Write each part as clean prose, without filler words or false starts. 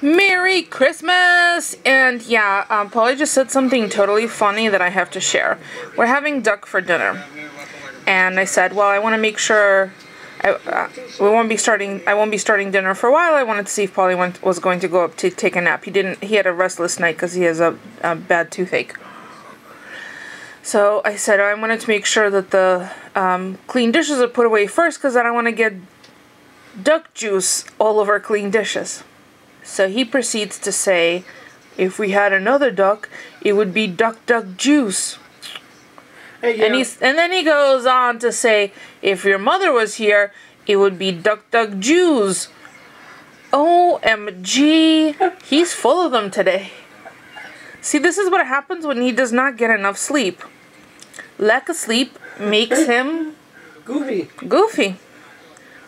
Merry Christmas! And yeah, Polly just said something totally funny that I have to share. We're having duck for dinner. And I said, well, I want to make sure I won't be starting dinner for a while. I wanted to see if Polly was going to go up to take a nap. He had a restless night because he has a bad toothache. So I said I wanted to make sure that the clean dishes are put away first because I don't want to get duck juice all over clean dishes. So he proceeds to say, if we had another duck, it would be duck juice. Hey, yeah. And then he goes on to say, if your mother was here, it would be duck Jews. OMG, he's full of them today. See, this is what happens when he does not get enough sleep. Lack of sleep makes him goofy.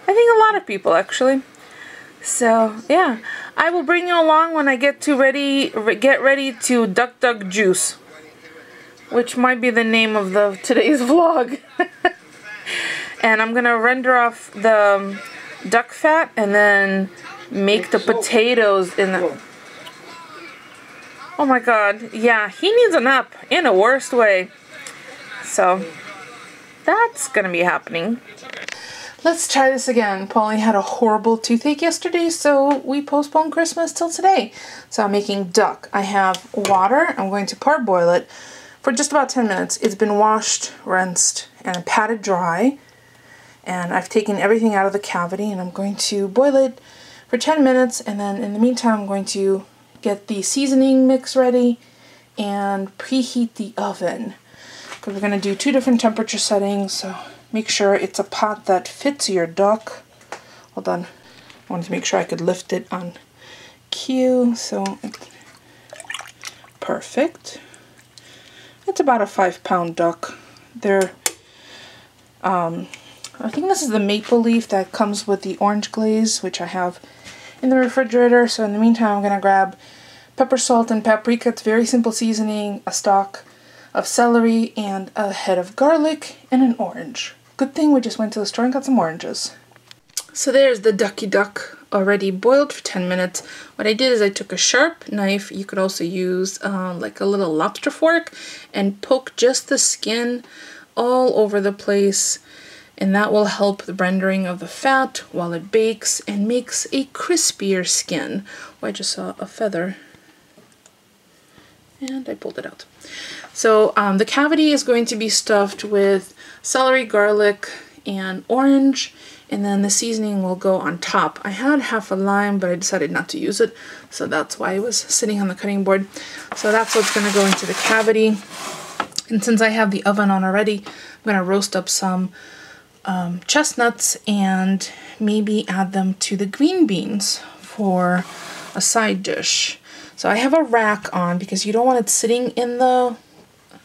I think a lot of people, actually. So, yeah. I will bring you along when I get ready to duck juice. Which might be the name of today's vlog. And I'm going to render off the duck fat and then make the potatoes in the... Oh my god. Yeah, he needs a nap in a worst way. So, that's going to be happening. Let's try this again. Polly had a horrible toothache yesterday, so we postponed Christmas till today. So I'm making duck. I have water. I'm going to parboil it for just about 10 minutes. It's been washed, rinsed, and patted dry. And I've taken everything out of the cavity, and I'm going to boil it for 10 minutes. And then in the meantime, I'm going to get the seasoning mix ready and preheat the oven. Because we're going to do 2 different temperature settings, so make sure it's a pot that fits your duck. Hold on. I wanted to make sure I could lift it on cue. So, perfect. It's about a 5-pound duck. They're, I think this is the maple leaf that comes with the orange glaze, which I have in the refrigerator. So in the meantime, I'm going to grab pepper, salt, and paprika. It's very simple seasoning, a stalk of celery, and a head of garlic, and an orange. Good thing we just went to the store and got some oranges. So there's the ducky duck already boiled for 10 minutes. What I did is I took a sharp knife. You could also use like a little lobster fork and poke just the skin all over the place. And that will help the rendering of the fat while it bakes and makes a crispier skin. Oh, I just saw a feather. And I pulled it out. So the cavity is going to be stuffed with celery, garlic, and orange, and then the seasoning will go on top. I had half a lime, but I decided not to use it, so that's why it was sitting on the cutting board. So that's what's going to go into the cavity. And since I have the oven on already, I'm going to roast up some chestnuts and maybe add them to the green beans for a side dish. So I have a rack on because you don't want it sitting in the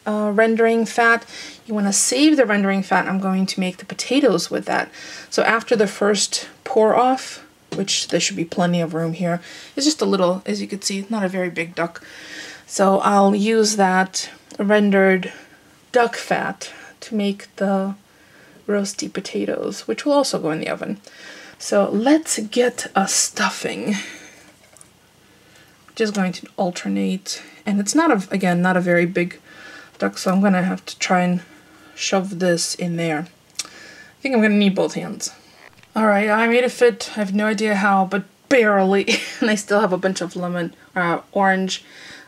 rendering fat. You want to save the rendering fat. I'm going to make the potatoes with that. So after the first pour off, which there should be plenty of room here, it's just a little, as you can see, not a very big duck. So I'll use that rendered duck fat to make the roasty potatoes, which will also go in the oven. So let's get a stuffing. Just going to alternate, and it's not again not a very big duck, so I'm gonna have to try and shove this in there. I think I'm gonna need both hands. All right, I made it fit. I have no idea how, but barely. And I still have a bunch of orange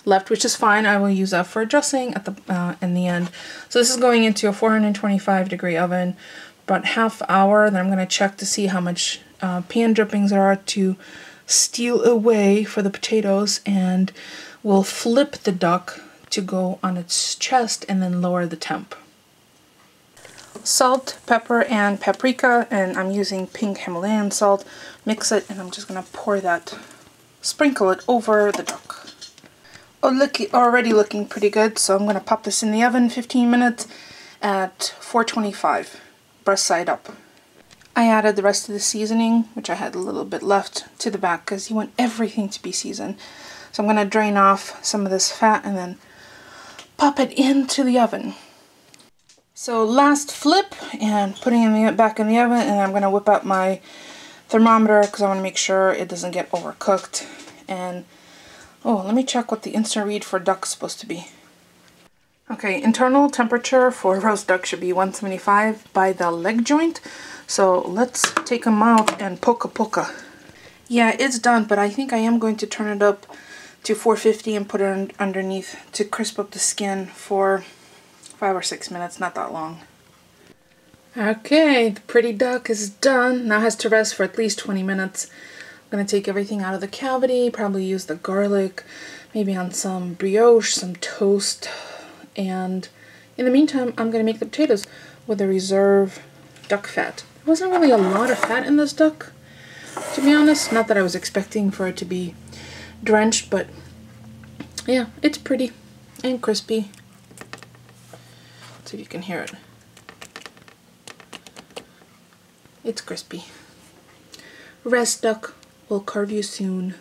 left, which is fine. I will use that for dressing at the in the end. So this is going into a 425-degree oven, about half hour. Then I'm gonna check to see how much pan drippings there are to steal away for the potatoes, and we'll flip the duck to go on its chest and then lower the temp. Salt, pepper, and paprika, and I'm using pink Himalayan salt. Mix it, and I'm just gonna pour that, sprinkle it over the duck. Oh, look, already looking pretty good, so I'm gonna pop this in the oven 15 minutes at 425, breast side up. I added the rest of the seasoning, which I had a little bit left, to the back because you want everything to be seasoned. So I'm going to drain off some of this fat and then pop it into the oven. So last flip and putting it back in the oven, and I'm going to whip out my thermometer because I want to make sure it doesn't get overcooked. And oh, let me check what the instant read for duck's supposed to be. Okay, internal temperature for roast duck should be 175 by the leg joint. So let's take them out and poka. Yeah, it's done, but I think I am going to turn it up to 450 and put it underneath to crisp up the skin for 5 or 6 minutes, not that long. Okay, the pretty duck is done. Now has to rest for at least 20 minutes. I'm going to take everything out of the cavity, probably use the garlic, maybe on some brioche, some toast, and in the meantime, I'm going to make the potatoes with the reserve duck fat. There wasn't really a lot of fat in this duck, to be honest. Not that I was expecting for it to be drenched, but yeah, it's pretty and crispy. Let's see if you can hear it. It's crispy. Rest duck. We'll carve you soon.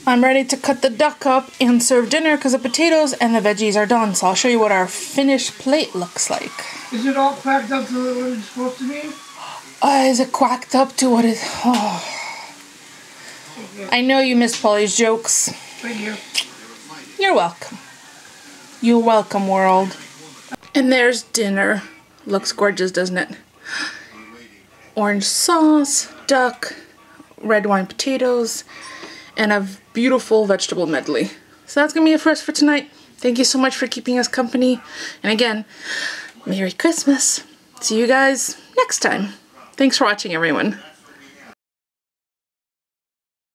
I'm ready to cut the duck up and serve dinner because the potatoes and the veggies are done. So I'll show you what our finished plate looks like. Is it all quacked up to what it's supposed to be? Is it quacked up to what it... Oh. Okay. I know you miss Polly's jokes. Thank you. You're welcome. You're welcome, world. And there's dinner. Looks gorgeous, doesn't it? Orange sauce, duck, red wine potatoes, and a beautiful vegetable medley. So that's gonna be it for us for tonight. Thank you so much for keeping us company. And again, Merry Christmas. See you guys next time. Thanks for watching, everyone.